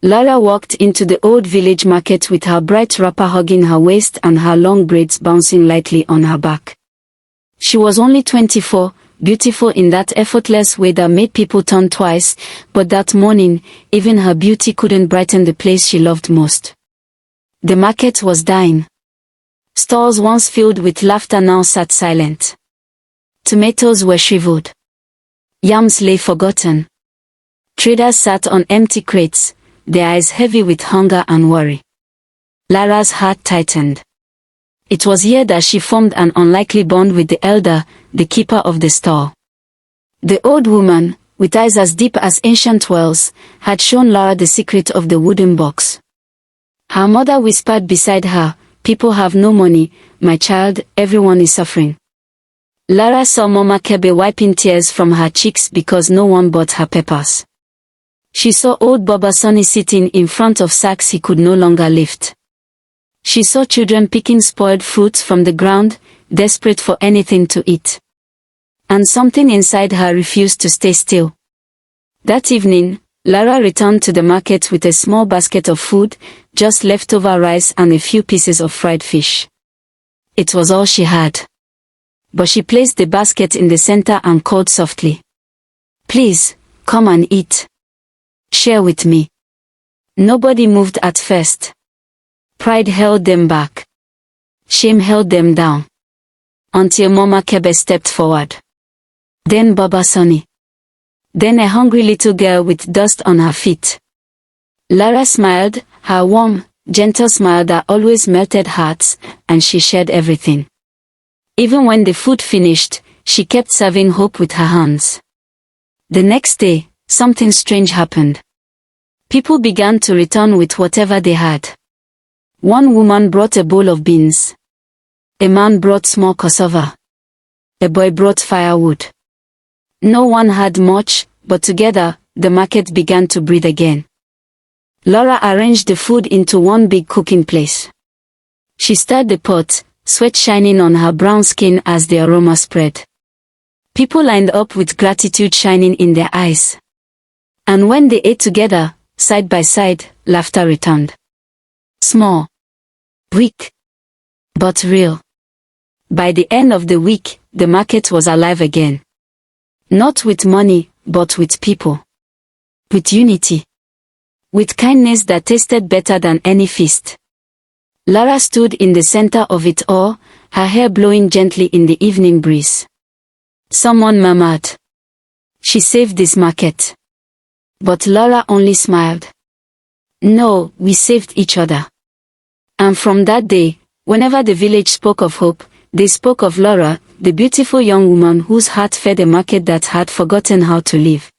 Lara walked into the old village market with her bright wrapper hugging her waist and her long braids bouncing lightly on her back. She was only 24, beautiful in that effortless way that made people turn twice, but that morning, even her beauty couldn't brighten the place she loved most. The market was dying. Stalls once filled with laughter now sat silent. Tomatoes were shriveled. Yams lay forgotten. Traders sat on empty crates, their eyes heavy with hunger and worry. Lara's heart tightened. It was here that she formed an unlikely bond with the elder, the keeper of the stall. The old woman, with eyes as deep as ancient wells, had shown Lara the secret of the wooden box. Her mother whispered beside her, "People have no money, my child, everyone is suffering." Lara saw Mama Kebe wiping tears from her cheeks because no one bought her peppers. She saw old Baba Sonny sitting in front of sacks he could no longer lift. She saw children picking spoiled fruits from the ground, desperate for anything to eat. And something inside her refused to stay still. That evening, Lara returned to the market with a small basket of food, just leftover rice and a few pieces of fried fish. It was all she had. But she placed the basket in the center and called softly, "Please, come and eat. Share with me." Nobody moved at first. Pride held them back. Shame held them down. Until Mama Kebe stepped forward. Then Baba Sonny. Then a hungry little girl with dust on her feet. Lara smiled, her warm, gentle smile that always melted hearts, and she shared everything. Even when the food finished, she kept serving hope with her hands. The next day, something strange happened. People began to return with whatever they had. One woman brought a bowl of beans. A man brought small cassava. A boy brought firewood. No one had much, but together, the market began to breathe again. Lara arranged the food into one big cooking place. She stirred the pot, sweat shining on her brown skin as the aroma spread. People lined up with gratitude shining in their eyes. And when they ate together, side by side, laughter returned. Small. Weak. But real. By the end of the week, the market was alive again. Not with money, but with people. With unity. With kindness that tasted better than any feast. Lara stood in the center of it all, her hair blowing gently in the evening breeze. Someone murmured, "She saved this market." But Lara only smiled. "No, we saved each other." And from that day, whenever the village spoke of hope, they spoke of Lara, the beautiful young woman whose heart fed a market that had forgotten how to live.